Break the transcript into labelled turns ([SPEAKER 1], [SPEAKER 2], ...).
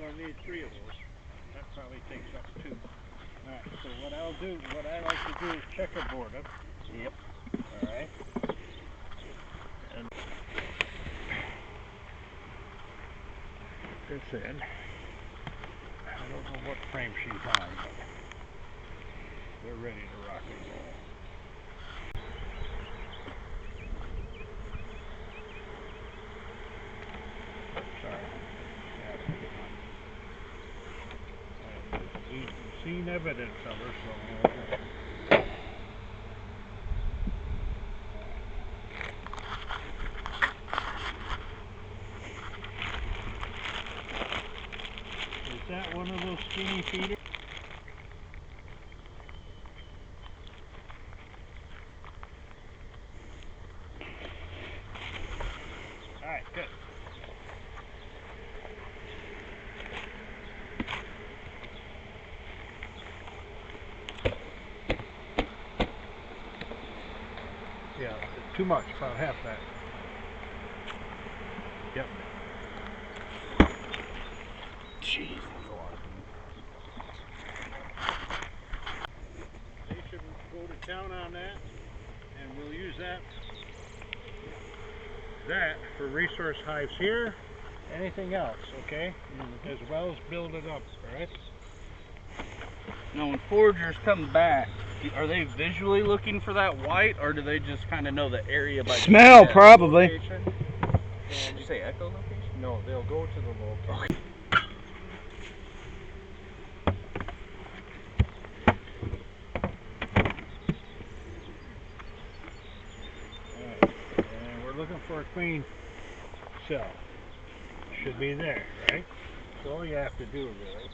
[SPEAKER 1] going to need 3 of those. That probably takes up 2. Alright, so what I like to do is checkerboard them.
[SPEAKER 2] Yep.
[SPEAKER 1] Alright. And put this in. I don't know what frame she's on, but they're ready to rock and roll. Sorry. We've seen evidence of her, so is that one of those skinny feeders? Alright, good. Yeah, too much, about half that. Yep.
[SPEAKER 2] Jeez, that's a lot of food.
[SPEAKER 1] They should go to town on that, and we'll use that for resource hives here, anything else, okay? As well as build it up, alright?
[SPEAKER 2] Now when foragers come back, are they visually looking for that white, or do they just kind of know the area by
[SPEAKER 3] smell? Probably.
[SPEAKER 2] Did you say echolocation?
[SPEAKER 1] No, they'll go to the location. Alright, and we're looking for a queen cell. Should be there, right? That's all you have to do, really.